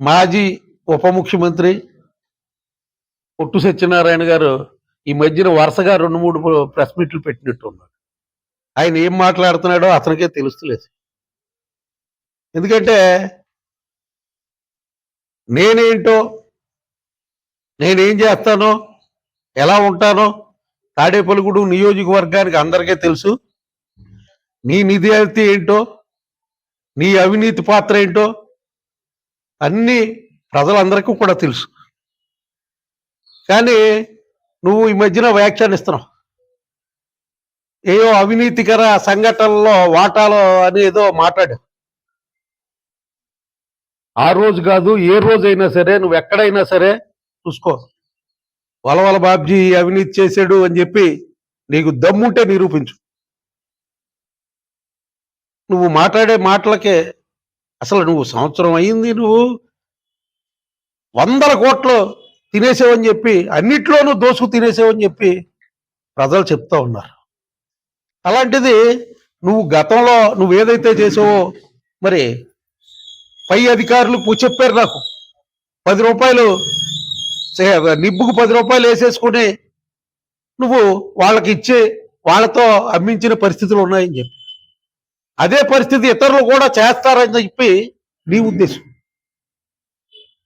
మాజీ ఉప ముఖ్యమంత్రి పొట్టు సత్యనారాయణ గారు ఈ మధ్యన వరుసగా 2-3 ప్రెస్ మీట్లు పెట్టినట్టున్నారు. ఆయన ఏం మాట్లాడుతున్నాడో అతనికే తెలుస్తలేదు. ఎందుకంటే నేనేంటో, నేనేం చేస్తానో, ఎలా ఉంటానో తాడేపల్లిగూడెం నియోజకవర్గానికి అందరికీ తెలుసు. నీ నిజాయితీ ఏంటో, నీ అవినీతి పాత్ర ఏంటో అన్నీ ప్రజలందరికీ కూడా తెలుసు. కానీ నువ్వు ఈ మధ్యన వ్యాఖ్యానిస్తున్నావు. ఏయో అవినీతికర సంఘటనలో వాటాలో అని ఏదో మాట్లాడావు. ఆ రోజు కాదు, ఏ రోజైనా సరే, నువ్వు ఎక్కడైనా సరే చూసుకో. వలవల బాబ్జీ అవినీతి చేశాడు అని చెప్పి నీకు దమ్ముంటే నిరూపించు. నువ్వు మాట్లాడే మాటలకే అసలు నువ్వు సంవత్సరం అయింది, నువ్వు 100 కోట్లు తినేసావని చెప్పి, అన్నిట్లోనూ దోసుకు తినేసావని చెప్పి ప్రజలు చెప్తా ఉన్నారు. అలాంటిది నువ్వు గతంలో నువ్వు ఏదైతే చేసావో, మరి పై అధికారులు చెప్పారు నాకు 10 రూపాయలు నిబ్బుకు 10 రూపాయలు వేసేసుకుని నువ్వు వాళ్ళకి ఇచ్చి వాళ్ళతో అమ్మించిన పరిస్థితులు ఉన్నాయని చెప్పి, అదే పరిస్థితి ఇతరులు కూడా చేస్తారని చెప్పి నీ ఉద్దేశం.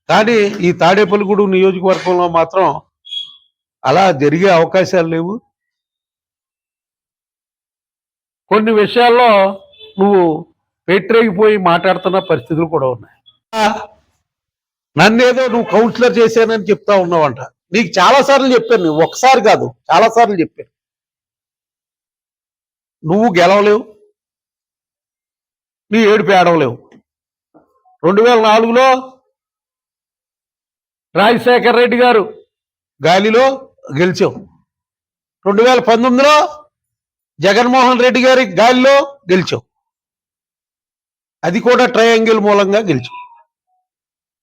కానీ ఈ తాడేపల్లిగూడెం నియోజకవర్గంలో మాత్రం అలా జరిగే అవకాశాలు లేవు. కొన్ని విషయాల్లో నువ్వు పెట్టరేగిపోయి మాట్లాడుతున్న పరిస్థితులు కూడా ఉన్నాయి. నన్నేదో నువ్వు కౌన్సిలర్ చేశానని చెప్తా ఉన్నావంట. నీకు చాలాసార్లు చెప్పాను, నువ్వు ఒకసారి కాదు చాలాసార్లు చెప్పాను. నువ్వు గెలవలేవు, నీ ఏడుపు ఏడవలేవు. 2004లో రాజశేఖర్ రెడ్డి గారు గాలిలో గెలిచావు. 2019లో జగన్మోహన్ రెడ్డి గారి గాలిలో గెలిచావు. అది కూడా ట్రయాంగిల్ మూలంగా గెలిచావు.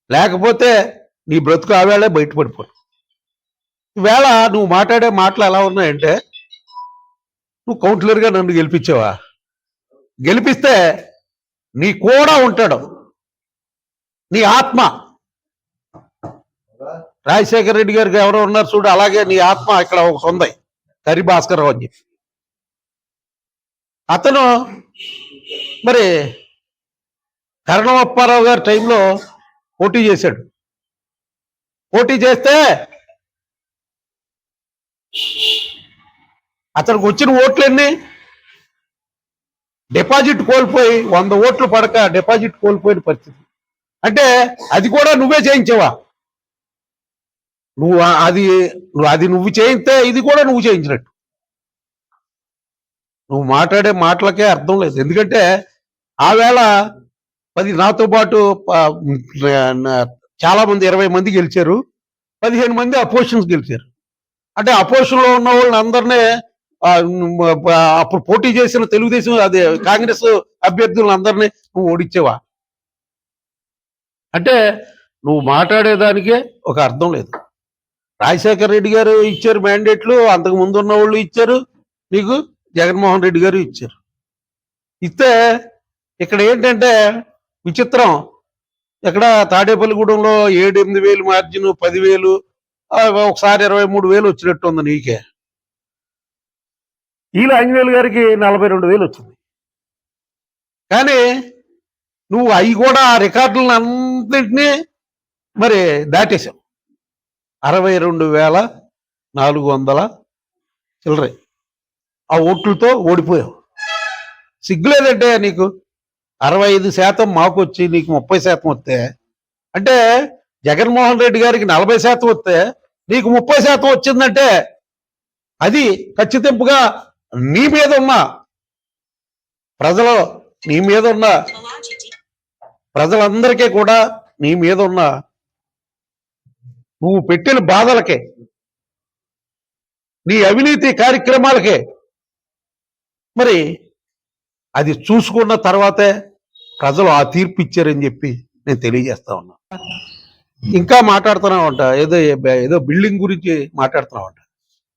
లేకపోతే నీ బ్రతుకు ఆవేళే బయటపడిపోరు. ఈవేళ నువ్వు మాట్లాడే మాటలు ఎలా ఉన్నాయంటే, నువ్వు కౌన్సిలర్గా నన్ను గెలిపించావా? గెలిపిస్తే నీ కూడా ఉంటాడు నీ ఆత్మ. రాజశేఖర రెడ్డి గారికి ఎవరో ఉన్నారు చూడు, అలాగే నీ ఆత్మ ఇక్కడ ఒకటి ఉంది, కరిభాస్కర్ అని చెప్పి. అతను మరి కరణమప్పారావు గారి టైంలో పోటీ చేశాడు. పోటీ చేస్తే అతనికి వచ్చిన ఓట్లన్నీ డిపాజిట్ కోల్పోయి 100 ఓట్లు పడక డిపాజిట్ కోల్పోయిన పరిస్థితి. అంటే అది కూడా నువ్వే చేయించావా? నువ్వు చేయిస్తే ఇది కూడా నువ్వు చేయించినట్టు. నువ్వు మాట్లాడే మాటలకే అర్థం లేదు. ఎందుకంటే ఆవేళ నాతో పాటు చాలా మంది 20 మంది గెలిచారు, 15 మంది అపోజిషన్స్ గెలిచారు. అంటే అపోజిషన్లో ఉన్న వాళ్ళని అందరినీ అప్పుడు పోటీ చేసిన తెలుగుదేశం అదే కాంగ్రెస్ అభ్యర్థులను అందరినీ నువ్వు ఓడించేవా? అంటే నువ్వు మాట్లాడేదానికే ఒక అర్థం లేదు. రాజశేఖర రెడ్డి గారు ఇచ్చారు మ్యాండేట్లు, అంతకు ముందు ఉన్న వాళ్ళు ఇచ్చారు, నీకు జగన్మోహన్ రెడ్డి గారు ఇచ్చారు. ఇస్తే ఇక్కడ ఏంటంటే విచిత్రం, ఇక్కడ తాడేపల్లిగూడెంలో 7-8 వేలు మార్జిన్, 10,000, ఒకసారి 23,000 వచ్చినట్టు ఉంది నీకే. ఈలో ఆంజనేయులు గారికి 42,000 వచ్చింది. కానీ నువ్వు అవి కూడా ఆ రికార్డులను అన్నింటినీ మరి దాటేశావు. 62,400 చిల్లరే ఆ ఓట్లతో ఓడిపోయావు. సిగ్గులేదంటే నీకు? 65% మాకు వచ్చి నీకు 30% వస్తే, అంటే జగన్మోహన్ రెడ్డి గారికి 40% వస్తే నీకు 30% వచ్చిందంటే అది ఖచ్చితంగా నీ మీద ఉన్న ప్రజలు, నీ మీద ఉన్న ప్రజలందరికీ కూడా నీ మీద ఉన్న నువ్వు పెట్టిన బాధలకే, నీ అవినీతి కార్యక్రమాలకే మరి అది చూసుకున్న తర్వాతే ప్రజలు ఆ తీర్పు ఇచ్చారని చెప్పి నేను తెలియజేస్తా ఉన్నా. ఇంకా మాట్లాడుతున్నావంట, ఏదో బిల్డింగ్ గురించి మాట్లాడుతున్నావంట,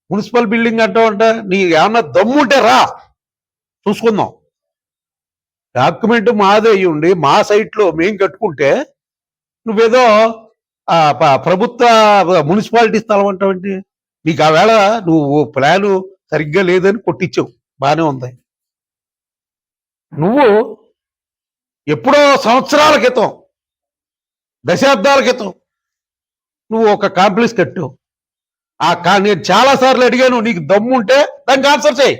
మున్సిపల్ బిల్డింగ్ అంటావంట. నీకు ఏమన్నా దమ్ముంటే రా చూసుకుందాం. డాక్యుమెంట్ మాదే ఉండి మా సైట్లో మేము కట్టుకుంటే నువ్వేదో ప్రభుత్వ మున్సిపాలిటీ స్థలం అంటావంటి. నీకు ఆ వేళ నువ్వు ప్లాను సరిగ్గా లేదని కొట్టించావు, బానే ఉంది. నువ్వు ఎప్పుడో సంవత్సరాల క్రితం, దశాబ్దాల క్రితం నువ్వు ఒక కాంప్లెక్స్ కట్టావు. నేను చాలా సార్లు అడిగాను, నీకు దమ్ము ఉంటే దానికి ఆన్సర్ చేయి.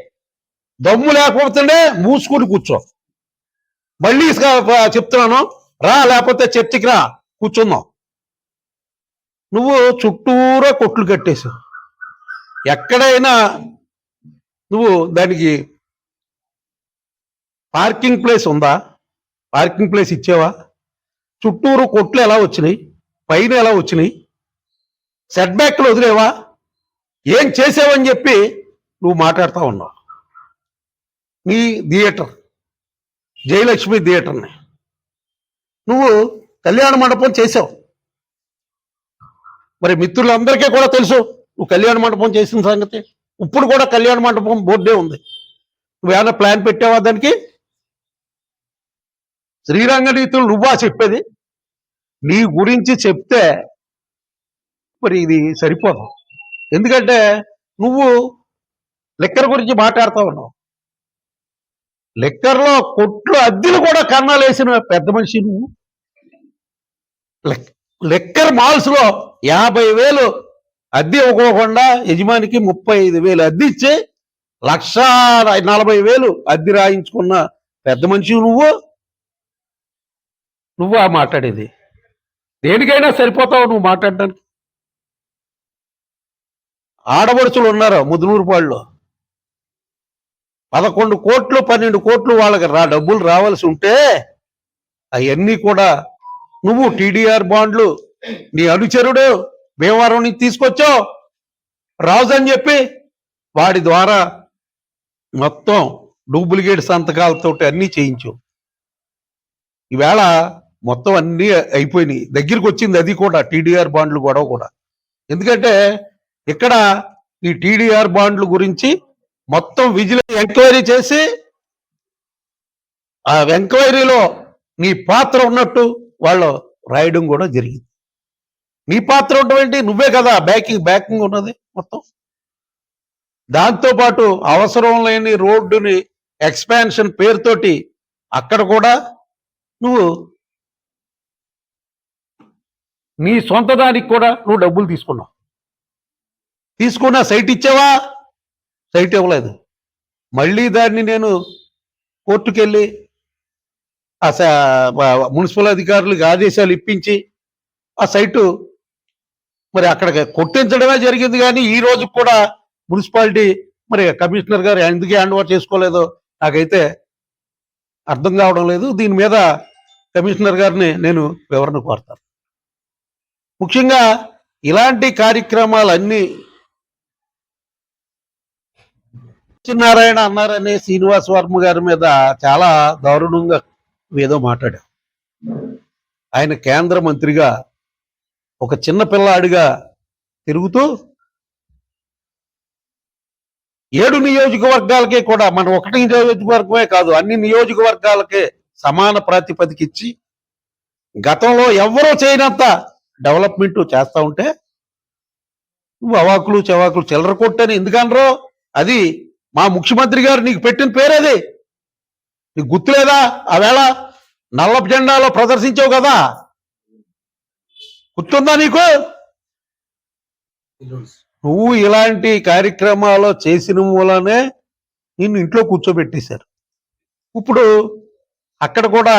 దమ్ము లేకపోతేనే మూసుకుని కూర్చో. మళ్ళీ చెప్తున్నాను, రా, లేకపోతే చర్చికి రా, కూర్చుందాం. నువ్వు చుట్టూరా కొట్లు కట్టేశావు. ఎక్కడైనా నువ్వు దానికి పార్కింగ్ ప్లేస్ ఉందా? పార్కింగ్ ప్లేస్ ఇచ్చావా? చుట్టూరు కొట్లు ఎలా వచ్చినాయి? పైన ఎలా వచ్చినాయి? సెట్ బ్యాక్లు వదిలేవా? ఏం చేసావని చెప్పి నువ్వు మాట్లాడుతూ ఉన్నావు. నీ థియేటర్, జయలక్ష్మి థియేటర్ని నువ్వు కళ్యాణ మండపం చేసావు. మరి మిత్రులందరికీ కూడా తెలుసు నువ్వు కళ్యాణ మండపం చేసిన సంగతి. ఇప్పుడు కూడా కళ్యాణ మండపం బోర్డే ఉంది. నువ్వేమైనా ప్లాన్ పెట్టావా దానికి? శ్రీరంగ నీతులు నువ్వా చెప్పేది? నీ గురించి చెప్తే మరి ఇది సరిపోదు. ఎందుకంటే నువ్వు లెక్కర్ గురించి మాట్లాడుతూ ఉన్నావు. లెక్కర్లో కొట్లు అద్దెలు కూడా కన్నాలేసిన పెద్ద మనిషి నువ్వు. లెక్కర్ మాల్స్ లో 50,000 అద్దె ఇవ్వకోకుండా యజమానికి 35,000 అద్దె ఇచ్చి 1,40,000 అద్దె రాయించుకున్న పెద్ద మనిషి నువ్వు ఆ మాట్లాడేది. దేనికైనా సరిపోతావు నువ్వు మాట్లాడడానికి. ఆడపడుచులు ఉన్నారు ముదునూరుపాడులో, 11 కోట్లు 12 కోట్లు వాళ్ళకి డబ్బులు రావాల్సి ఉంటే అవన్నీ కూడా నువ్వు టీడీఆర్ బాండ్లు నీ అనుచరుడు భీమవరం నుంచి తీసుకొచ్చావు, రాజు అని చెప్పి వాడి ద్వారా మొత్తం డూప్లికేట్ సంతకాలతో అన్నీ చేయించావు. ఈవేళ మొత్తం అన్నీ అయిపోయినాయి. దగ్గరికి వచ్చింది అది కూడా, టీడీఆర్ బాండ్లు గొడవ కూడా. ఎందుకంటే ఇక్కడ ఈ టీడీఆర్ బాండ్ల గురించి మొత్తం విజిలెన్స్ ఎంక్వైరీ చేసి ఆ ఎంక్వైరీలో నీ పాత్ర ఉన్నట్టు వాళ్ళు రాయడం కూడా జరిగింది. నీ పాత్ర ఉన్నటువంటి నువ్వే కదా బ్యాకింగ్ ఉన్నది మొత్తం. దాంతోపాటు అవసరం లేని రోడ్డుని ఎక్స్పాన్షన్ పేరుతోటి అక్కడ కూడా నువ్వు నీ సొంత దానికి కూడా నువ్వు డబ్బులు తీసుకున్నా సైట్ ఇచ్చావా? సైట్ ఇవ్వలేదు. మళ్ళీ దాన్ని నేను కోర్టుకెళ్ళి మున్సిపల్ అధికారులకు ఆదేశాలు ఇప్పించి ఆ సైటు మరి అక్కడ కొట్టించడమే జరిగింది. కానీ ఈ రోజు కూడా మున్సిపాలిటీ మరి కమిషనర్ గారు ఎందుకు హ్యాండ్ ఓవర్ చేసుకోలేదో నాకైతే అర్థం కావడం లేదు. దీని మీద కమిషనర్ గారిని నేను వివరణ కోరుతాను. ముఖ్యంగా ఇలాంటి కార్యక్రమాలన్నీ సత్యనారాయణ అన్నారనే శ్రీనివాస్ వర్మ గారి మీద చాలా దారుణంగా ఏదో మాట్లాడారు. ఆయన కేంద్ర మంత్రిగా ఒక చిన్న పిల్లాడిగా తిరుగుతూ 7 నియోజకవర్గాలకే కూడా, మన ఒకటి నియోజకవర్గమే కాదు అన్ని నియోజకవర్గాలకే సమాన ప్రాతిపదిక ఇచ్చి గతంలో ఎవరో చేయనంత డెవలప్మెంట్ చేస్తా ఉంటే నువ్వు అవాకులు చవాకులు చిల్లర కొట్టని ఎందుకనరో? అది మా ముఖ్యమంత్రి గారు నీకు పెట్టిన పేరేది, నీకు గుర్తులేదా? ఆవేళ నల్ల జెండాలో ప్రదర్శించావు కదా, గుర్తుందా నీకు? నువ్వు ఇలాంటి కార్యక్రమాలు చేసిన మూలనే నిన్ను ఇంట్లో కూర్చోబెట్టేశారు. ఇప్పుడు అక్కడ కూడా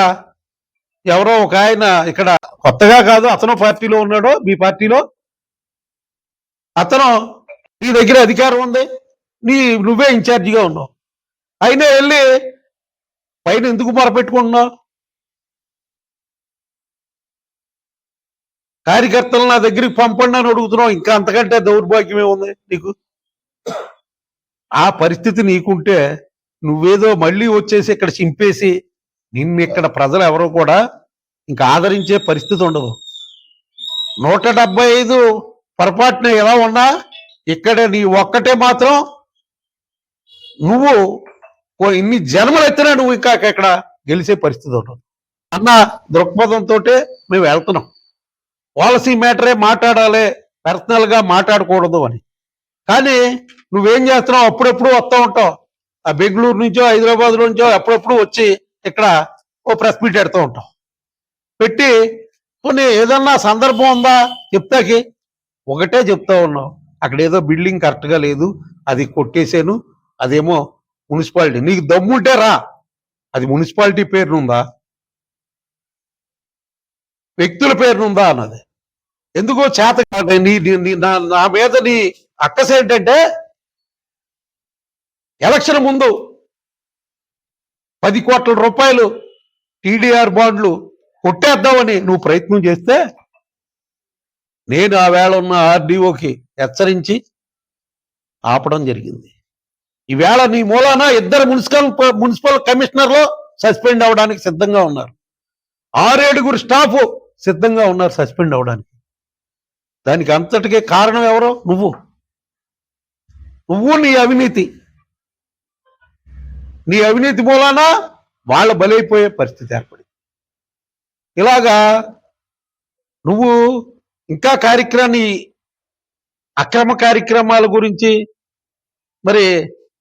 ఎవరో ఒక ఆయన, ఇక్కడ కొత్తగా కాదు, అతను పార్టీలో ఉన్నాడో, మీ పార్టీలో అతను, నీ దగ్గర అధికారం ఉంది, నువ్వే ఇన్ఛార్జిగా ఉన్నావు, అయినా వెళ్ళి పైన ఎందుకు మొరపెట్టుకుంటున్నావు? కార్యకర్తలు నా దగ్గరికి పంపండి అని అడుగుతున్నావు. ఇంకా అంతకంటే దౌర్భాగ్యమే ఉంది నీకు. ఆ పరిస్థితి నీకుంటే నువ్వేదో మళ్ళీ వచ్చేసి ఇక్కడ చింపేసి నిన్ను ఇక్కడ ప్రజలు ఎవరో కూడా ఇంకా ఆదరించే పరిస్థితి ఉండదు. 175 పొరపాటున ఎలా ఉన్నా ఇక్కడ నీ ఒక్కటే మాత్రం నువ్వు ఇన్ని జన్మలు ఎత్తినా నువ్వు ఇంకా ఇక్కడ గెలిచే పరిస్థితి ఉండదు అన్న దృక్పథంతో మేము వెళ్తున్నాం. పాలసీ మ్యాటరే మాట్లాడాలి, పర్సనల్ గా మాట్లాడకూడదు అని. కానీ నువ్వేం చేస్తున్నావు, అప్పుడెప్పుడు వస్తూ ఉంటావు, ఆ బెంగళూరు నుంచో హైదరాబాద్ నుంచో అప్పుడప్పుడు వచ్చి ఇక్కడ ఓ ప్రెస్ మీట్ పెడుతూ ఉంటావు. పెట్టి కొన్ని ఏదన్నా సందర్భం ఉందా చెప్తాకి, ఒకటే చెప్తా ఉన్నావు, అక్కడ ఏదో బిల్డింగ్ కరెక్ట్ గా లేదు, అది కొట్టేశాను, అదేమో మున్సిపాలిటీ. నీకు దమ్ముంటే రా, అది మున్సిపాలిటీ పేరునుందా, వ్యక్తుల పేరునుందా అన్నది. ఎందుకో చేత నా మీద నీ అక్కస ఏంటంటే, ఎలక్షన్ ముందు 10 కోట్ల రూపాయలు టీడీఆర్ బాండ్లు కొట్టేద్దామని నువ్వు ప్రయత్నం చేస్తే నేను ఆ వేళ ఉన్న ఆర్డీఓకి హెచ్చరించి ఆపడం జరిగింది. ఈవేళ నీ మూలాన 2 మున్సిపల్ కమిషనర్లు సస్పెండ్ అవడానికి సిద్ధంగా ఉన్నారు, 6-7 స్టాఫ్ సిద్ధంగా ఉన్నారు సస్పెండ్ అవడానికి. దానికి అంతటికే కారణం ఎవరో నువ్వు నీ అవినీతి మూలాన వాళ్ళ బలైపోయే పరిస్థితి ఏర్పడింది. ఇలాగా నువ్వు ఇంకా అక్రమ కార్యక్రమాల గురించి, మరి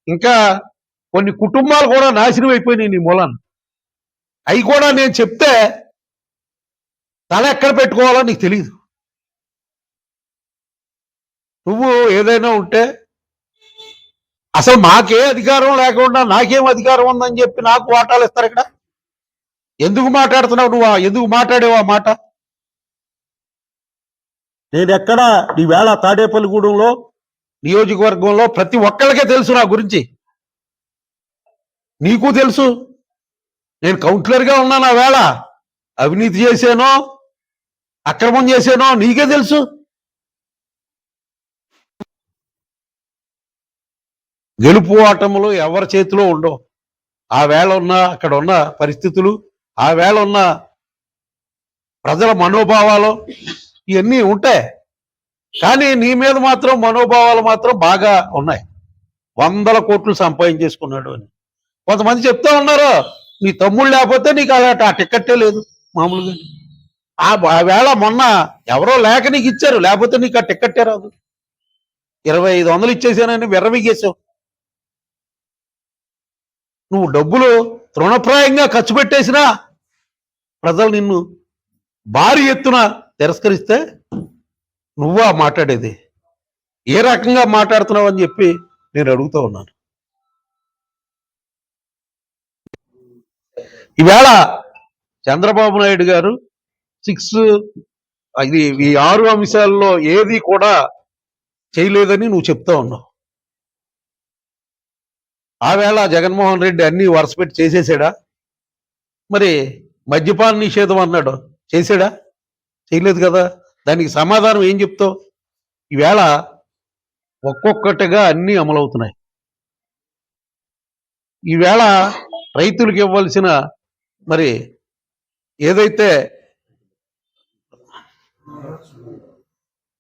ఇంకా కొన్ని కుటుంబాలు కూడా నాశనం అయిపోయినాయి నీ మూలాన. అవి కూడా నేను చెప్తే తల ఎక్కడ పెట్టుకోవాలో నీకు తెలియదు. నువ్వు ఏదైనా ఉంటే అసలు మాకే అధికారం లేకుండా నాకేం అధికారం ఉందని చెప్పి నాకు వాటాలు ఇస్తారు ఇక్కడ. ఎందుకు మాట్లాడుతున్నావు నువ్వు, ఎందుకు మాట్లాడేవా మాట? నేను ఎక్కడ ఈవేళ తాడేపల్లిగూడెంలో నియోజకవర్గంలో ప్రతి ఒక్కళ్ళకే తెలుసు నా గురించి, నీకు తెలుసు. నేను కౌన్సిలర్గా ఉన్నాను, ఆ వేళ అవినీతి చేశానో అక్రమం చేశానో నీకే తెలుసు. గెలుపు ఓటములు ఎవరి చేతిలో ఉండవు. ఆ వేళ ఉన్న అక్కడ ఉన్న పరిస్థితులు, ఆ వేళ ఉన్న ప్రజల మనోభావాలు ఇవన్నీ ఉంటాయి. కానీ నీ మీద మాత్రం మనోభావాలు మాత్రం బాగా ఉన్నాయి. 100 కోట్లు సంపాదించేసుకున్నాడు అని కొంతమంది చెప్తా ఉన్నారు. నీ తమ్ముడు లేకపోతే నీకు ఆ టికెట్టే లేదు మామూలుగా. ఆ వేళ మొన్న ఎవరో లేక నీకు ఇచ్చారు, లేకపోతే నీకు ఆ టికెట్టే రాదు. 2500 ఇచ్చేసానని విర్రవీగేశావు. నువ్వు డబ్బులు తృణప్రాయంగా ఖర్చు పెట్టేసినా ప్రజలు నిన్ను భారీ ఎత్తున తిరస్కరిస్తే నువ్వా మాట్లాడేది? ఏ రకంగా మాట్లాడుతున్నావు అని చెప్పి నేను అడుగుతూ ఉన్నాను. ఈవేళ చంద్రబాబు నాయుడు గారు ఈ 6 అంశాల్లో ఏది కూడా చేయలేదని నువ్వు చెప్తా ఉన్నావు. ఆ వేళ జగన్మోహన్ రెడ్డి అన్ని వరుసపెట్టి చేసేసాడా? మరి మద్యపాన నిషేధం అన్నాడు, చేసాడా? చేయలేదు కదా. దానికి సమాధానం ఏం చెప్తావు? ఈవేళ ఒక్కొక్కటిగా అన్ని అమలవుతున్నాయి. ఈవేళ రైతులకు ఇవ్వాల్సిన మరి ఏదైతే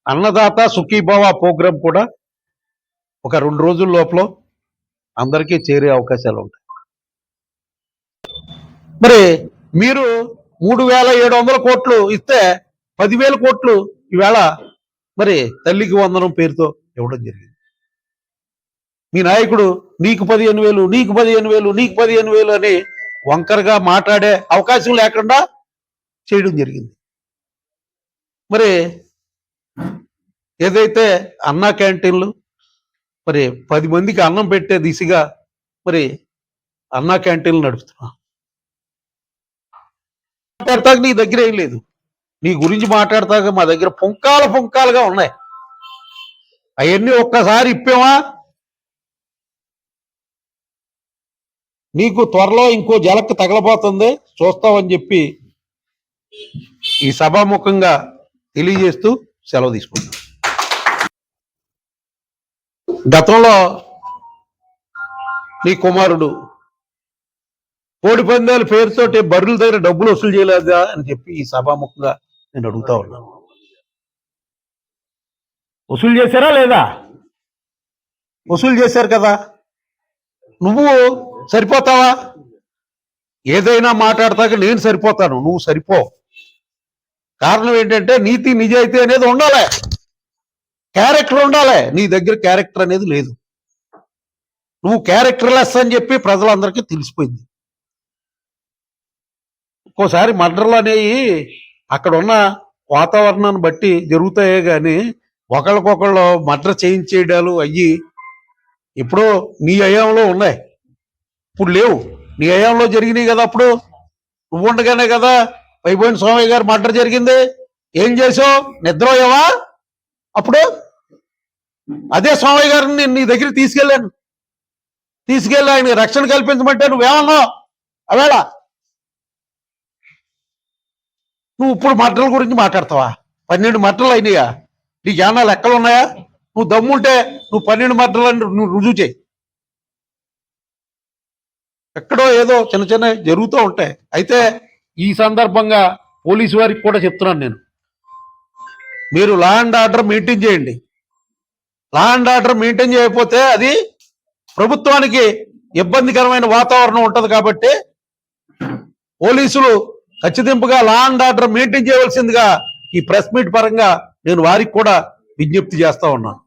అన్నదాత సుఖీభవ ప్రోగ్రాం కూడా ఒక 2 రోజుల లోపల అందరికీ చేరే అవకాశాలు ఉంటాయి. మరి మీరు 3,700 కోట్లు ఇస్తే 10,000 కోట్లు ఈవేళ మరి తల్లికి వందనం పేరుతో ఇవ్వడం జరిగింది. మీ నాయకుడు నీకు 15,000, నీకు 15,000, నీకు 15,000 అని వంకరగా మాట్లాడే అవకాశం లేకుండా చేయడం జరిగింది. మరి ఏదైతే అన్నా క్యాంటీన్లు మరి 10 మందికి అన్నం పెట్టే దిశగా మరి అన్నా క్యాంటీన్లు నడుపుతున్నా. మాట్లాడతాక నీ దగ్గర ఏం లేదు, నీ గురించి మాట్లాడతాక మా దగ్గర పుంకాలుగా ఉన్నాయి. అవన్నీ ఒక్కసారి ఇప్పేమా నీకు త్వరలో ఇంకో జలక్ తగలబోతుంది, చూస్తావని చెప్పి ఈ సభాముఖంగా తెలియజేస్తూ సెలవు తీసుకుంటాం. గతంలో నీ కుమారుడు కోడి పందాల పేరుతోటి బర్రెల దగ్గర డబ్బులు వసూలు చేయలేదా అని చెప్పి ఈ సభాముఖంగా నేను అడుగుతా ఉన్నాను. వసూలు చేశారా లేదా? వసూలు చేశారు కదా. నువ్వు సరిపోతావా? ఏదైనా మాట్లాడతాక నేను సరిపోతాను, నువ్వు సరిపో. కారణం ఏంటంటే నీతి నిజాయితీ అనేది ఉండాలి, క్యారెక్టర్ ఉండాలి. నీ దగ్గర క్యారెక్టర్ అనేది లేదు. నువ్వు క్యారెక్టర్లెస్ అని చెప్పి ప్రజలందరికీ తెలిసిపోయింది. ఒక్కోసారి మర్డర్లు అనేవి అక్కడ ఉన్న వాతావరణాన్ని బట్టి జరుగుతాయే కానీ ఒకళ్ళకొకళ్ళు మర్డర్ చేయించేయడాలు అయ్యి ఎప్పుడో నీ హయాంలో ఉన్నాయి, ఇప్పుడు లేవు. నీ హయాంలో జరిగినాయి కదా, అప్పుడు నువ్వు ఉండగానే కదా వైబోయిన స్వామి గారు మర్డర్ జరిగింది. ఏం చేసావు? నిద్రపోయావా? అప్పుడు అదే స్వామి గారిని నీ దగ్గరికి తీసుకెళ్ళి ఆయన రక్షణ కల్పించమంటే నువ్వేమన్నావు? అవేళ నువ్వు ఇప్పుడు మర్డర్ల గురించి మాట్లాడతావా? 12 మర్డర్లు అయినాయా? నీకు ఏమన్నా లెక్కలు ఉన్నాయా? నువ్వు దమ్ముంటే నువ్వు 12 మర్డర్లు అని నువ్వు రుజువు చేయి. ఎక్కడో ఏదో చిన్న చిన్న జరుగుతూ ఉంటాయి. అయితే ఈ సందర్భంగా పోలీసు వారికి కూడా చెప్తున్నాను నేను, మీరు లా అండ్ ఆర్డర్ మెయింటైన్ చేయండి. లా అండ్ ఆర్డర్ మెయింటైన్ చేయకపోతే అది ప్రభుత్వానికి ఇబ్బందికరమైన వాతావరణం ఉంటుంది. కాబట్టి పోలీసులు ఖచ్చితంగా లా అండ్ ఆర్డర్ మెయింటైన్ చేయవలసిందిగా ఈ ప్రెస్ మీట్ పరంగా నేను వారికి కూడా విజ్ఞప్తి చేస్తా ఉన్నాను.